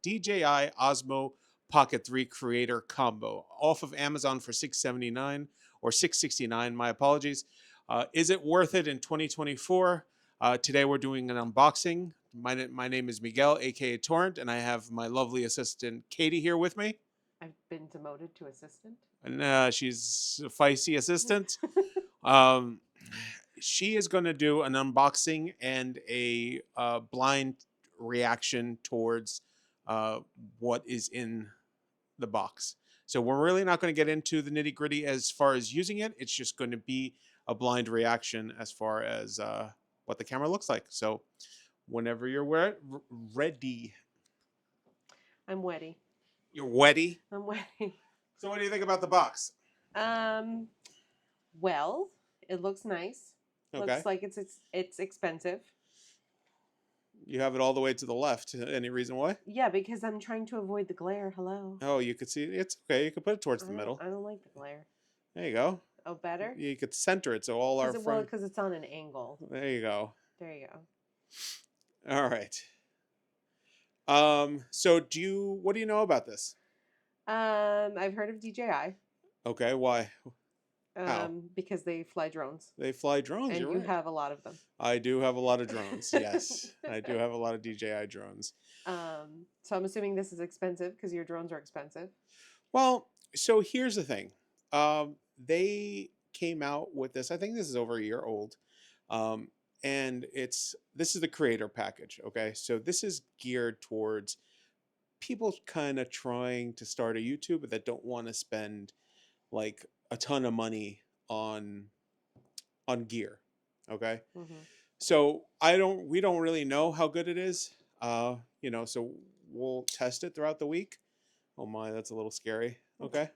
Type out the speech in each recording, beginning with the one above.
DJI Osmo Pocket 3 Creator Combo off of Amazon for $679 or $669. My apologies. Is it worth it in 2024? Today we're doing an unboxing. My name is Miguel, aka Torrent, and I have my lovely assistant Katie here with me. I've been demoted to assistant. And she's a feisty assistant. um, she is going to do an unboxing and a blind reaction towards what is in the box. So we're really not going to get into the nitty gritty as far as using it. It's just going to be a blind reaction as far as what the camera looks like. So whenever you're ready. I'm wetty. You're wetty? I'm wetty. So what do you think about the box? Well, it looks nice. Okay. Looks like it's expensive. You have it all the way to the left. Any reason why? Yeah, because I'm trying to avoid the glare. Hello. Oh, you could see it's okay. You could put it towards the middle. I don't like the glare. There you go. Oh, better? You could center it so all our Well, because it's on an angle. There you go. There you go. All right. So what do you know about this? I've heard of DJI. Okay, why? How? Because they fly drones. They fly drones. And you right. Have a lot of them. I do have a lot of drones. Yes, I do have a lot of DJI drones. So I'm assuming this is expensive because your drones are expensive. Well, so here's the thing. They came out with this. I think this is over a year old. And this is the creator package. Okay, so this is geared towards people kind of trying to start a YouTube but that don't want to spend like a ton of money on gear. Okay. Mm-hmm. So we don't really know how good it is. So we'll test it throughout the week. Oh my, that's a little scary. Okay.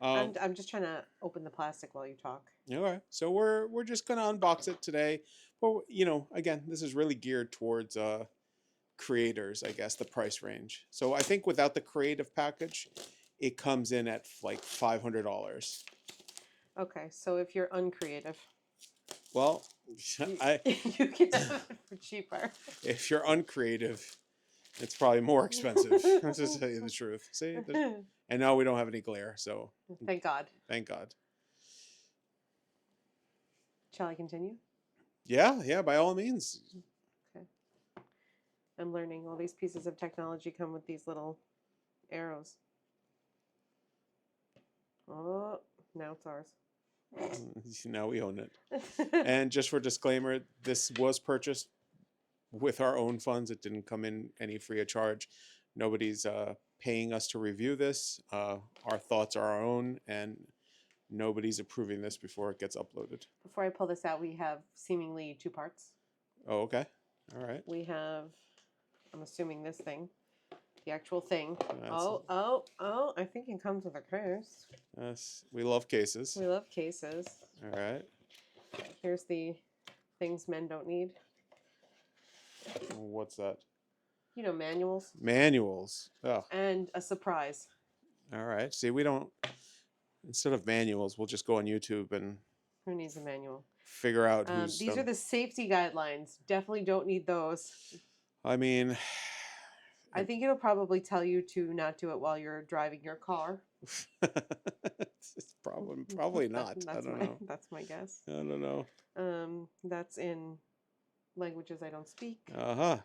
I'm just trying to open the plastic while you talk. All right. So we're just gonna unbox it today. But again, this is really geared towards creators, I guess, the price range. So I think without the creative package, it comes in at like $500. Okay, so if you're uncreative, well, you can have it for cheaper. If you're uncreative, it's probably more expensive. Let's just tell you the truth. See, and now we don't have any glare, so thank God. Thank God. Shall I continue? Yeah, by all means. Okay. I'm learning all these pieces of technology come with these little arrows. Oh, now it's ours. Now we own it. And just for disclaimer, this was purchased with our own funds. It didn't come in any free of charge. Nobody's paying us to review this. Our thoughts are our own, and nobody's approving this before it gets uploaded. Before I pull this out, we have seemingly two parts. Oh, okay. All right. We have, I'm assuming this thing, the actual thing. That's I think it comes with a case. Yes, we love cases. We love cases. All right. Here's the things men don't need. What's that? Manuals. Manuals. Oh. And a surprise. All right. See, instead of manuals, we'll just go on YouTube and... Who needs a manual? Figure out who's... These are the safety guidelines. Definitely don't need those. I mean... I think it'll probably tell you to not do it while you're driving your car. It's probably not. I don't know. That's my guess. I don't know. That's in languages I don't speak. Uh-huh.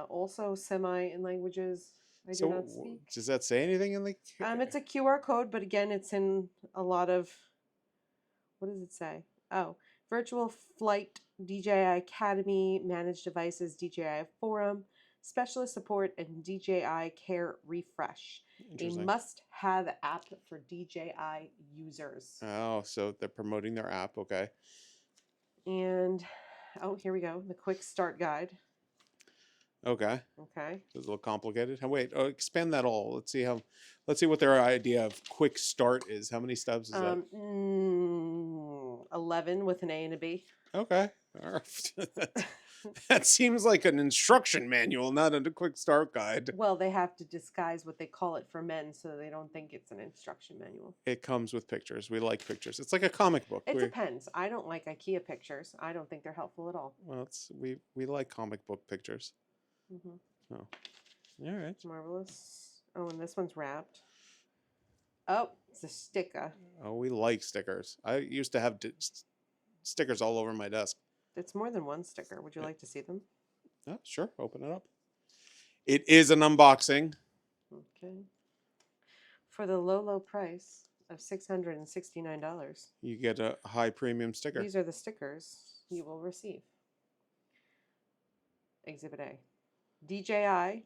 Also semi in languages I do not speak. Does that say anything in the... It's a QR code, but again, it's in a lot of... What does it say? Oh, Virtual Flight, DJI Academy, Managed Devices, DJI Forum, Specialist Support, and DJI Care Refresh. A must-have app for DJI users. Oh, so they're promoting their app. Okay. And, here we go. The quick start guide. Okay. Okay. It's a little complicated. Wait, expand that all. Let's see what their idea of quick start is. How many steps is that? 11 with an A and a B. Okay. All right. That seems like an instruction manual, not a quick start guide. Well, they have to disguise what they call it for men so they don't think it's an instruction manual. It comes with pictures. We like pictures. It's like a comic book. It depends. I don't like IKEA pictures. I don't think they're helpful at all. Well, we like comic book pictures. Mm-hmm. Oh. All right. Marvelous. Oh, and this one's wrapped. Oh, it's a sticker. Oh, we like stickers. I used to have stickers all over my desk. It's more than one sticker. Would you like to see them? Oh, sure. Open it up. It is an unboxing. Okay. For the low, low price of $669, You get a high premium sticker. these are the stickers you will receive. Exhibit A. DJI.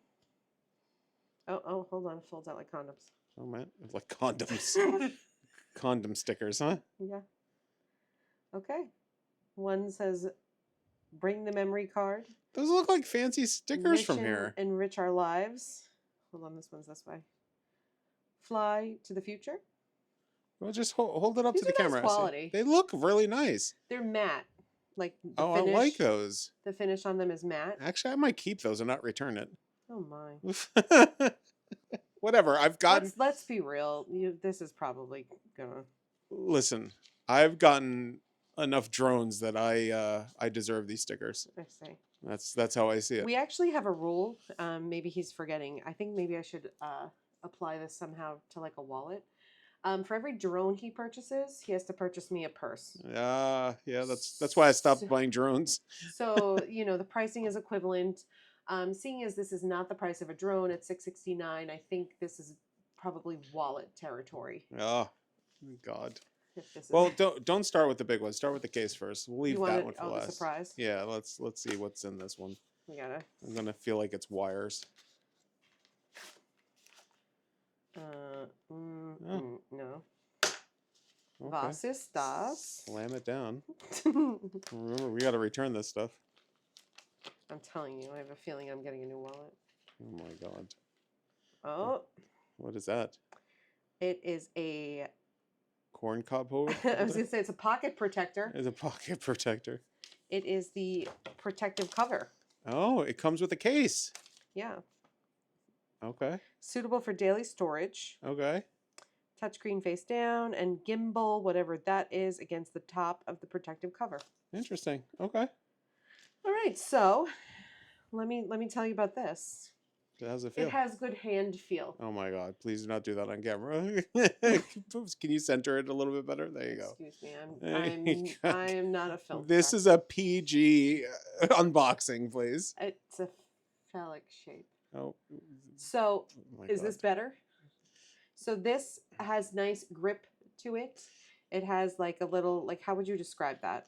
Oh, hold on. It folds out like condoms. Oh man, it's like condoms. Condom stickers, huh? Yeah. Okay. One says, bring the memory card. Those look like fancy stickers from here. Enrich our lives. Hold on, this one's this way. Fly to the future. Well, just hold it up These to the are nice camera. quality. They look really nice. They're matte. Like the Oh, finish. I like those. The finish on them is matte. Actually, I might keep those and not return it. Oh my. Whatever. I've gotten. Let's be real. This is probably gonna. Listen, I've gotten enough drones that I deserve these stickers. I see. That's how I see it. We actually have a rule. Maybe he's forgetting. I think maybe I should apply this somehow to like a wallet. For every drone he purchases, he has to purchase me a purse. Yeah, that's why I stopped buying drones. So the pricing is equivalent. Seeing as this is not the price of a drone at $669, I think this is probably wallet territory. Oh, God. If this is Well, don't start with the big one. Start with the case first. We'll leave that one for the last. surprise. Yeah, let's see what's in this one. We gotta. I'm gonna feel like it's wires. No. Okay. Was ist das? Slam it down. Remember, we got to return this stuff. I'm telling you, I have a feeling I'm getting a new wallet. Oh my God. Oh. What is that? It is a. Corn cob holder? I was gonna say it's a pocket protector. It's a pocket protector. It is the protective cover. Oh, it comes with a case. Yeah. Okay. Suitable for daily storage. Okay. Touchscreen face down and gimbal, whatever that is, against the top of the protective cover. Interesting. Okay. All right, so let me tell you about this. How's it feel? It has good hand feel. Oh my God! Please do not do that on camera. Can you center it a little bit better? There you go. Excuse me, I am not a film. This star. is a PG unboxing, please. It's a phallic shape. Oh. So my is God. this better? So this has nice grip to it. It has like a little, like, how would you describe that?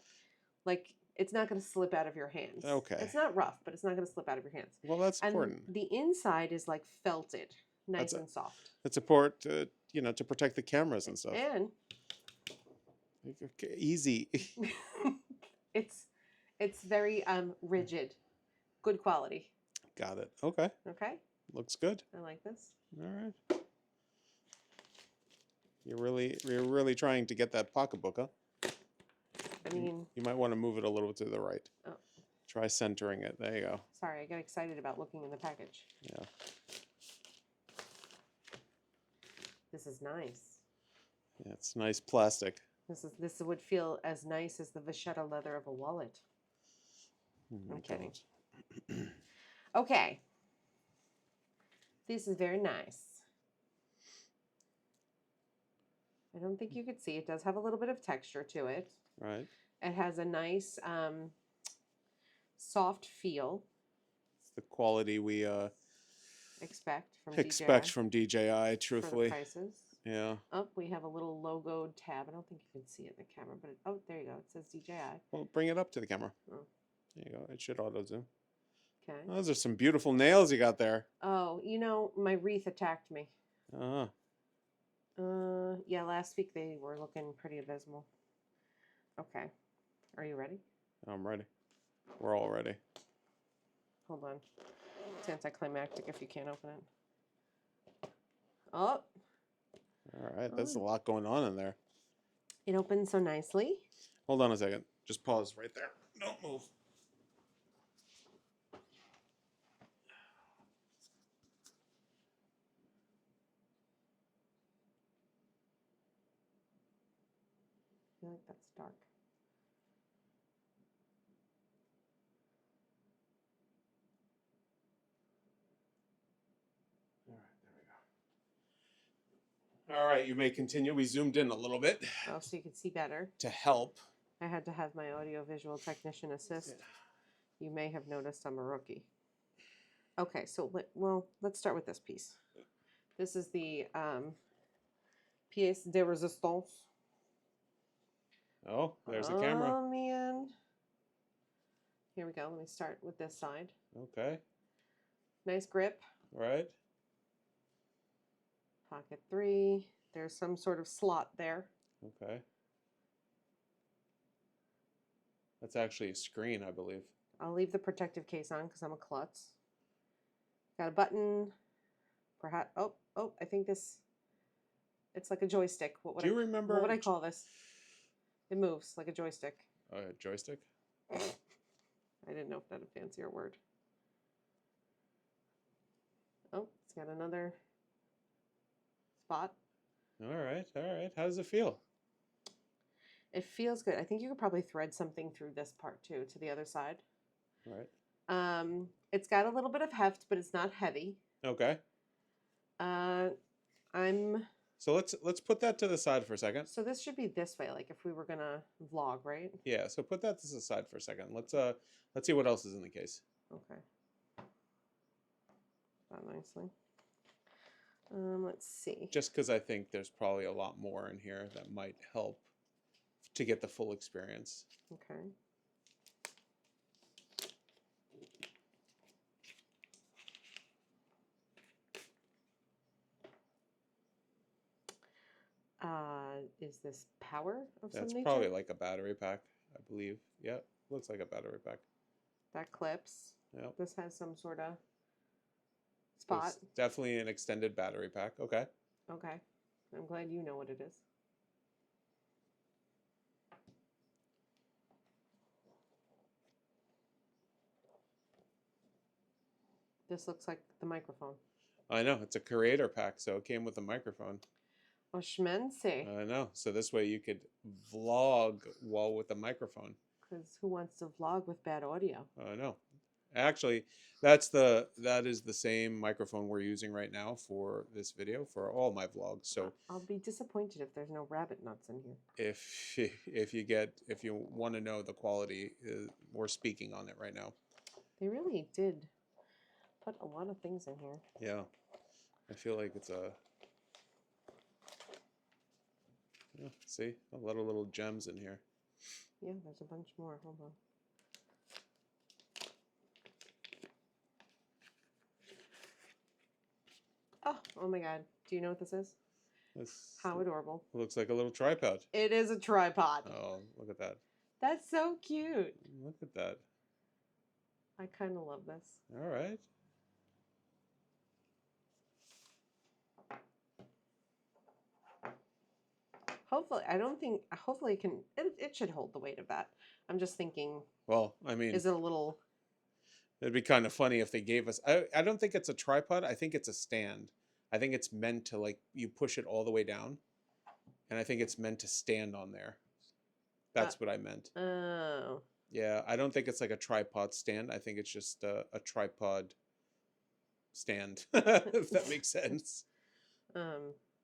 Like, it's not going to slip out of your hands. Okay. It's not rough, but it's not going to slip out of your hands. Well, that's And important. the inside is like felted, nice and soft. It's support, to protect the cameras and stuff. And Okay, easy. it's very rigid, good quality. Got it. Okay. Okay. Looks good. I like this. All right. You're really trying to get that pocketbook, huh? I mean, You might want to move it a little to the right. Oh. Try centering it. There you go. sorry, I got excited about looking in the package. Yeah. This is nice. Yeah, it's nice plastic. This would feel as nice as the vachetta leather of a wallet. Oh my I'm kidding. God. Okay. This is very nice. I don't think you could see. It does have a little bit of texture to it. Right. It has a nice soft feel. It's the quality we Expect expect DJI from DJI, for the truthfully. prices. Yeah. Oh, we have a little logoed tab. I don't think you can see it in the camera, but oh, there you go. It says DJI. Well, bring it up to the camera. Oh. There you go. It should auto zoom. Okay. Those are some beautiful nails you got there. Oh, my wreath attacked me. Uh-huh. Yeah, last week they were looking pretty abysmal. Okay. Are you ready? I'm ready. We're all ready. Hold on. It's anticlimactic if you can't open it. Oh, All right. There's a lot going on in there. it opens so nicely. Hold on a second. Just pause right there. Don't move. I feel like that's dark. All right, you may continue. We zoomed in a little bit Oh, so you can see better. to help. I had to have my audio-visual technician assist. You may have noticed I'm a rookie. Okay, so let's start with this piece. This is the pièce de résistance. Oh, there's the camera. Oh, man. Here we go. Let me start with this side. Okay. Nice grip. Right. Pocket 3. There's some sort of slot there. Okay. That's actually a screen, I believe. I'll leave the protective case on because I'm a klutz. Got a button. Perhaps. Oh, I think this. It's like a joystick. Do you remember? What would I call this? It moves like a joystick. A joystick? I didn't know if that had a fancier word. Oh, it's got another spot. All right, all right. How does it feel? It feels good. I think you could probably thread something through this part too, to the other side. All right. It's got a little bit of heft, but it's not heavy. Okay. So let's put that to the side for a second. So this should be this way, like if we were gonna vlog, right? Yeah. So put that to the side for a second. Let's see what else is in the case. Okay. That nicely. Let's see. Just because I think there's probably a lot more in here that might help to get the full experience. Okay. Is this power of some That's nature? probably like a battery pack, I believe. Yep. Looks like a battery pack. That clips. Yep. This has some sort of spot. It's definitely an extended battery pack. Okay. Okay. I'm glad you know what it is. This looks like the microphone. I know. It's a creator pack, so it came with a microphone. Oh, schmense. I know. So this way you could vlog while with the microphone. Because who wants to vlog with bad audio? I know. Actually, that is the same microphone we're using right now for this video for all my vlogs. So I'll be disappointed if there's no rabbit nuts in here. if you want to know the quality, we're speaking on it right now. They really did put a lot of things in here. Yeah, I feel like it's yeah, see, a lot of little gems in here. Yeah, there's a bunch more. Hold on. Oh my God. Do you know what this is? How adorable. Looks like a little tripod. It is a tripod. Oh, look at that. That's so cute. Look at that. I kind of love this. All right. Hopefully, hopefully it should hold the weight of that. I'm just thinking. Well, I mean, is it a little? It'd be kind of funny if they gave us. I don't think it's a tripod. I think it's a stand. I think it's meant to, like, you push it all the way down, and I think it's meant to stand on there. That's what I meant. Oh. Yeah, I don't think it's like a tripod stand. I think it's just a tripod stand. If that makes sense.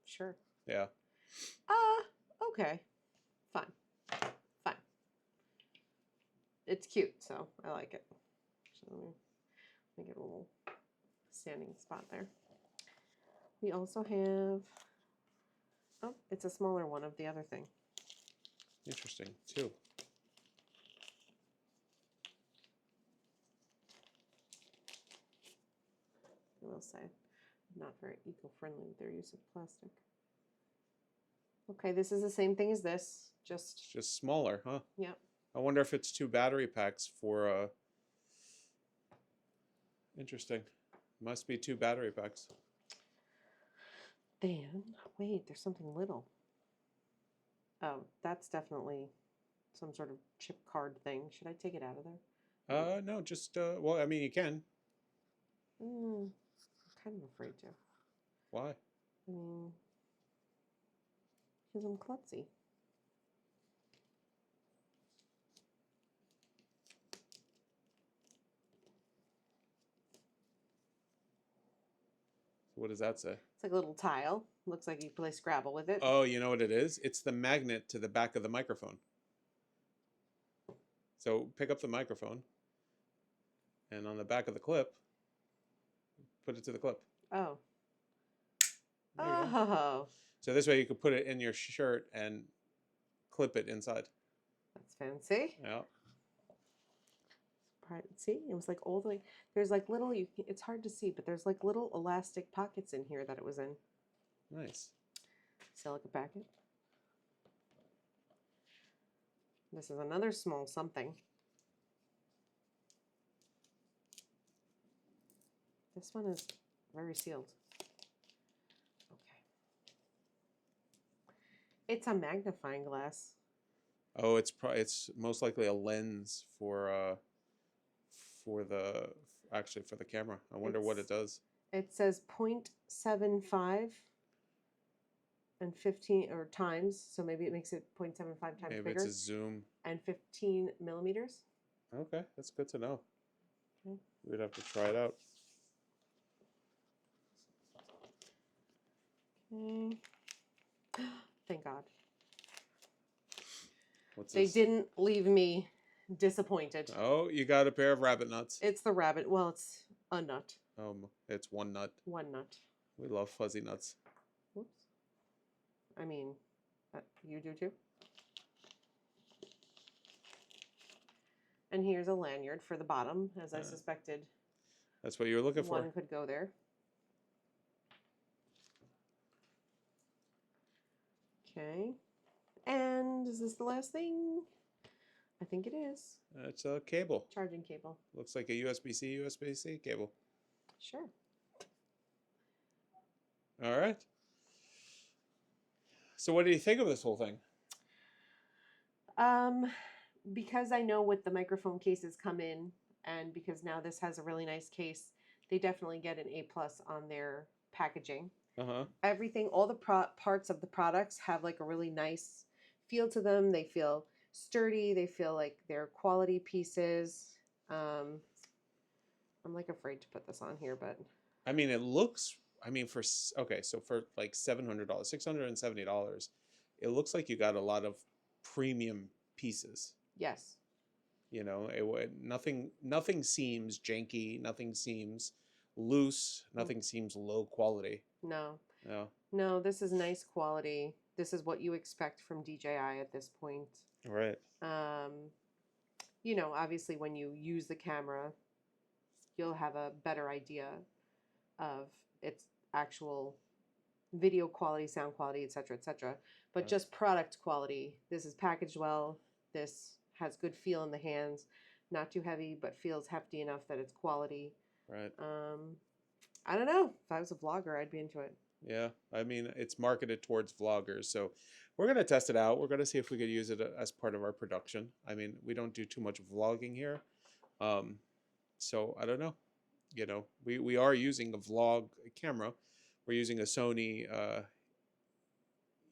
Sure. Yeah. Okay. Fine. It's cute, so I like it. So let me get a little standing spot there. We also have, oh, it's a smaller one of the other thing. Interesting, too. I will say, not very eco-friendly with their use of plastic. Okay, this is the same thing as this, It's just smaller, huh? Yeah. I wonder if it's 2 battery packs for interesting. Must be 2 battery packs. Then, wait, there's something little. Oh, that's definitely some sort of chip card thing. Should I take it out of there? No, just well, I mean, you can. I'm kind of afraid to. Why? I mean, because I'm klutzy. What does that say? It's like a little tile. Looks like you play Scrabble with it. Oh, you know what it is? It's the magnet to the back of the microphone. So pick up the microphone, and on the back of the clip, put it to the clip. Oh. There you go. Oh. So this way you could put it in your shirt and clip it inside. That's fancy. Yeah. See, it was like all the way. There's like little. It's hard to see, but there's like little elastic pockets in here that it was in. Nice. Silica packet. This is another small something. This one is very sealed. Okay. It's a magnifying glass. Oh, it's most likely a lens for the camera. I wonder what it does. It says 0.75 and 15 or times, so maybe it makes it 0.75 times Maybe bigger. it's a zoom. And 15 millimeters. Okay, that's good to know. Okay. We'd have to try it out. Okay. Thank God. What's They this? didn't leave me disappointed. Oh, you got a pair of rabbit nuts. It's the rabbit. Well, it's a nut. It's one nut. One nut. We love fuzzy nuts. Whoops. I mean, you do too. And here's a lanyard for the bottom, as I suspected. That's what you were looking for. One could go there. Okay. And is this the last thing? I think it is. It's a cable. Charging cable. Looks like a USB-C, USB-C cable. Sure. All right. So what do you think of this whole thing? Because I know what the microphone cases come in, and because now this has a really nice case, they definitely get an A+ on their packaging. Uh-huh. Everything, all the parts of the products have like a really nice feel to them. They feel sturdy. They feel like they're quality pieces. I'm like afraid to put this on here, but I mean, it looks. I mean, so for like $700, $670, it looks like you got a lot of premium pieces. yes. You know, nothing seems janky. Nothing seems loose. Nothing seems low quality. No. No. No, this is nice quality. This is what you expect from DJI at this point. Right. You know, obviously when you use the camera, you'll have a better idea of its actual video quality, sound quality, etc., etc. But just product quality, this is packaged well. This has good feel in the hands, not too heavy, but feels hefty enough that it's quality. Right. I don't know. If I was a vlogger, I'd be into it. Yeah. I mean, it's marketed towards vloggers, so we're gonna test it out. We're gonna see if we could use it as part of our production. I mean, we don't do too much vlogging here, so I don't know. You know, we are using a vlog camera. We're using a Sony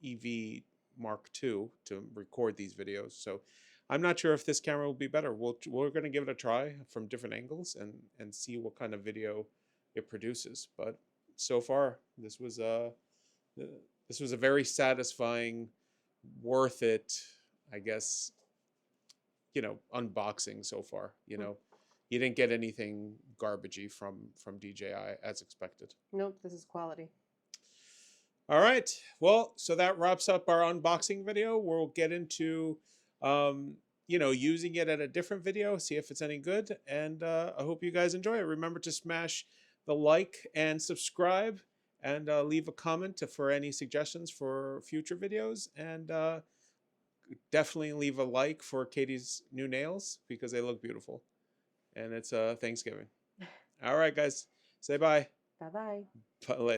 EV Mark II to record these videos. So I'm not sure if this camera will be better. We're going to give it a try from different angles and see what kind of video it produces. But so far, this was a very satisfying, worth it, I guess, you know, unboxing so far. You know, you didn't get anything garbagey from DJI as expected. Nope, this is quality. All right. Well, so that wraps up our unboxing video. We'll get into, you know, using it at a different video, see if it's any good. And I hope you guys enjoy it. Remember to smash the like and subscribe and leave a comment for any suggestions for future videos. And definitely leave a like for Katie's new nails because they look beautiful. And it's Thanksgiving. All right, guys. Say bye. Bye-bye. Bye.